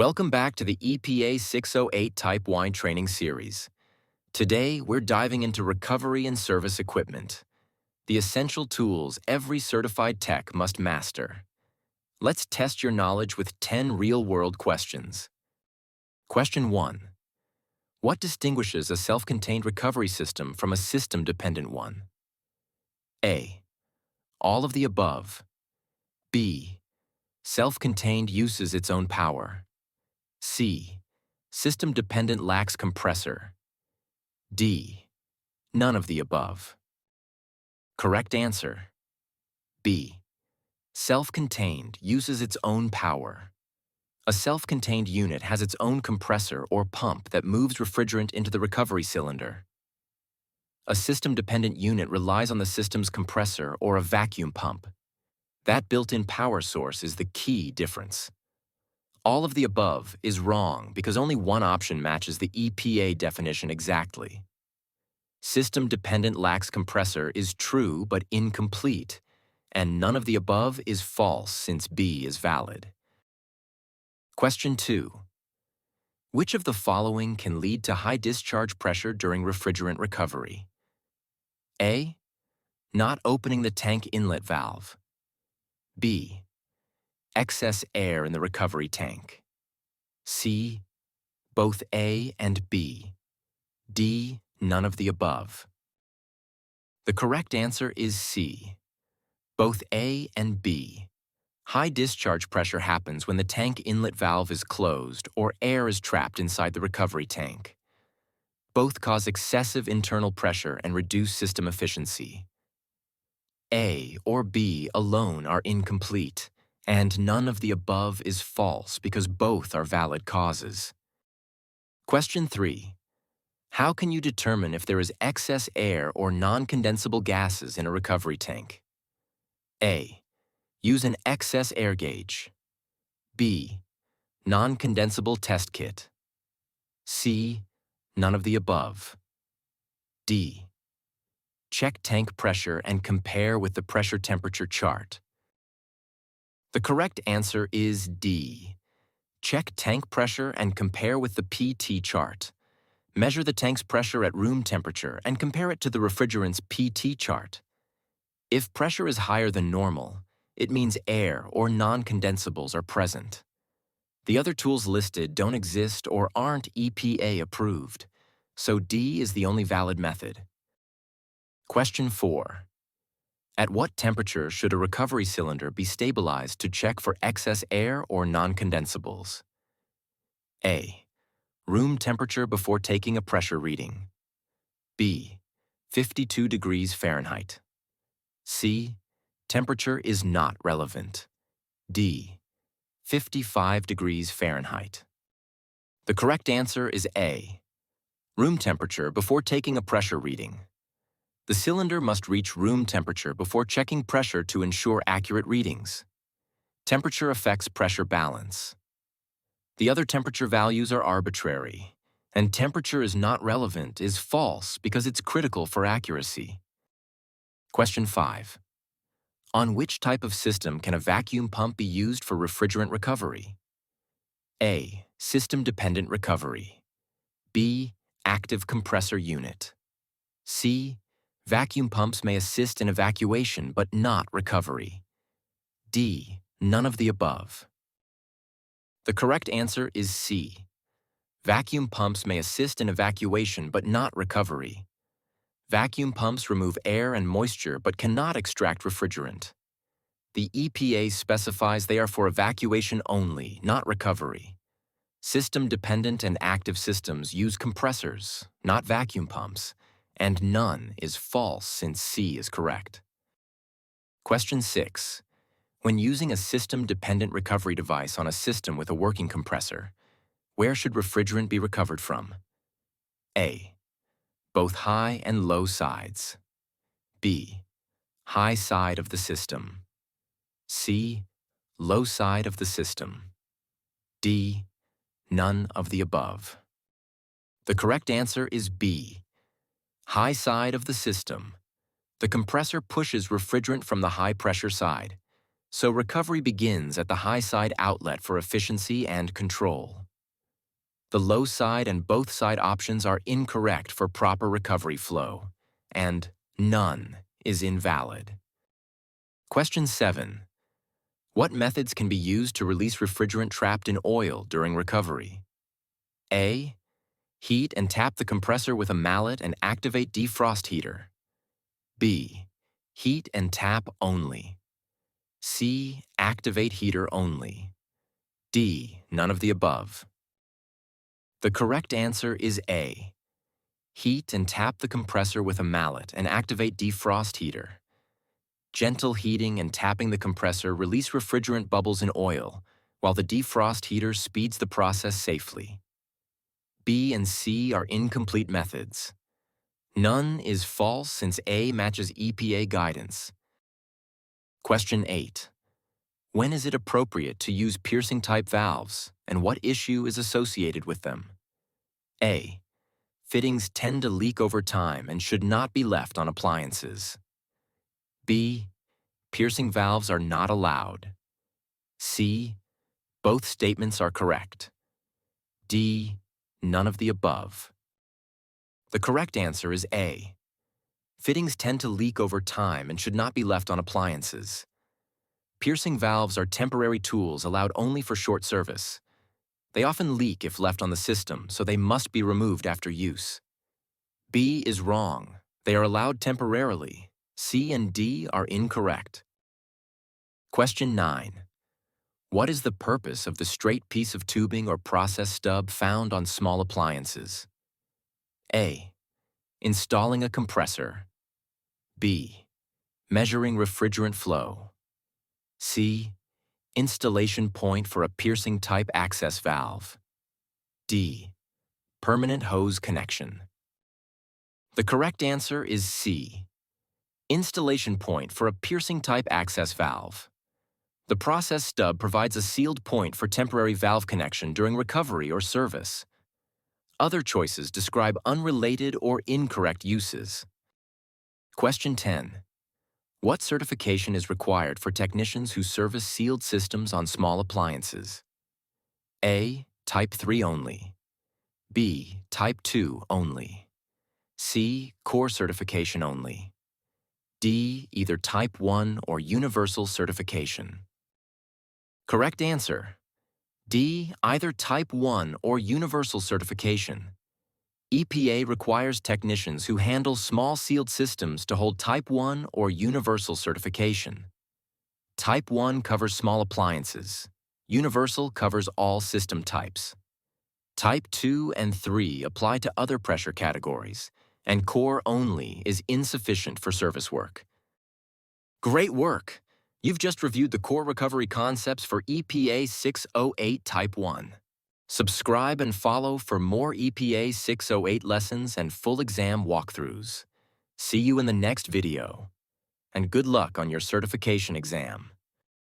Welcome back to the EPA 608 Type Y training series. Today, we're diving into recovery and service equipment, the essential tools every certified tech must master. Let's test your knowledge with 10 real-world questions. Question 1. What distinguishes a self-contained recovery system from a system-dependent one? A. All of the above. B. Self-contained uses its own power. C. System-dependent lacks compressor. D. None of the above. Correct answer. B. Self-contained uses its own power. A self-contained unit has its own compressor or pump that moves refrigerant into the recovery cylinder. A system-dependent unit relies on the system's compressor or a vacuum pump. That built-in power source is the key difference. All of the above is wrong because only one option matches the EPA definition exactly. System-dependent lacks compressor is true but incomplete, and none of the above is false since B is valid. Question 2. Which of the following can lead to high discharge pressure during refrigerant recovery? A. Not opening the tank inlet valve. B. Excess air in the recovery tank. C. Both A and B. D. None of the above. The correct answer is C. Both A and B. High discharge pressure happens when the tank inlet valve is closed or air is trapped inside the recovery tank. Both cause excessive internal pressure and reduce system efficiency. A or B alone are incomplete, and none of the above is false because both are valid causes. Question 3. How can you determine if there is excess air or non-condensable gases in a recovery tank? A. Use an excess air gauge. B. Non-condensable test kit. C. None of the above. D. Check tank pressure and compare with the pressure temperature chart. The correct answer is D. Check tank pressure and compare with the PT chart. Measure the tank's pressure at room temperature and compare it to the refrigerant's PT chart. If pressure is higher than normal, it means air or non-condensables are present. The other tools listed don't exist or aren't EPA approved, so D is the only valid method. Question 4. At what temperature should a recovery cylinder be stabilized to check for excess air or non-condensables? A. Room temperature before taking a pressure reading. B. 52 degrees Fahrenheit. C. Temperature is not relevant. D. 55 degrees Fahrenheit. The correct answer is A. Room temperature before taking a pressure reading. The cylinder must reach room temperature before checking pressure to ensure accurate readings. Temperature affects pressure balance. The other temperature values are arbitrary, and temperature is not relevant is false because it's critical for accuracy. Question 5. On which type of system can a vacuum pump be used for refrigerant recovery? A. System-dependent recovery. B. Active compressor unit. C. Vacuum pumps may assist in evacuation but not recovery. D. None of the above. The correct answer is C. Vacuum pumps may assist in evacuation but not recovery. Vacuum pumps remove air and moisture but cannot extract refrigerant. The EPA specifies they are for evacuation only, not recovery. System-dependent and active systems use compressors, not vacuum pumps, and none is false since C is correct. Question 6. When using a system-dependent recovery device on a system with a working compressor, where should refrigerant be recovered from? A. Both high and low sides. B. High side of the system. C. Low side of the system. D. None of the above. The correct answer is B. High side of the system. The compressor pushes refrigerant from the high-pressure side. So recovery begins at the high side outlet for efficiency and control. The low side and both side options are incorrect for proper recovery flow, and none is invalid. Question 7. What methods can be used to release refrigerant trapped in oil during recovery? A. Heat and tap the compressor with a mallet and activate defrost heater. B. Heat and tap only. C. Activate heater only. D. None of the above. The correct answer is A. Heat and tap the compressor with a mallet and activate defrost heater. Gentle heating and tapping the compressor release refrigerant bubbles in oil, while the defrost heater speeds the process safely. B and C are incomplete methods. None is false since A matches EPA guidance. Question 8. When is it appropriate to use piercing-type valves, and what issue is associated with them? A. Fittings tend to leak over time and should not be left on appliances. B. Piercing valves are not allowed. C. Both statements are correct. D. None of the above. The correct answer is A. Fittings tend to leak over time and should not be left on appliances. Piercing valves are temporary tools allowed only for short service. They often leak if left on the system, so they must be removed after use. B is wrong. They are allowed temporarily. C and D are incorrect. Question 9. What is the purpose of the straight piece of tubing or process stub found on small appliances? A. Installing a compressor. B. Measuring refrigerant flow. C. Installation point for a piercing-type access valve. D. Permanent hose connection. The correct answer is C. Installation point for a piercing-type access valve. The process stub provides a sealed point for temporary valve connection during recovery or service. Other choices describe unrelated or incorrect uses. Question 10. What certification is required for technicians who service sealed systems on small appliances? A. Type 3 only. B. Type 2 only. C. Core certification only. D. Either Type 1 or Universal certification. Correct answer. D. Either Type 1 or Universal certification. EPA requires technicians who handle small sealed systems to hold Type 1 or Universal certification. Type 1 covers small appliances. Universal covers all system types. Type 2 and 3 apply to other pressure categories, and Core only is insufficient for service work. Great work! You've just reviewed the core recovery concepts for EPA 608 Type 1. Subscribe and follow for more EPA 608 lessons and full exam walkthroughs. See you in the next video. And good luck on your certification exam.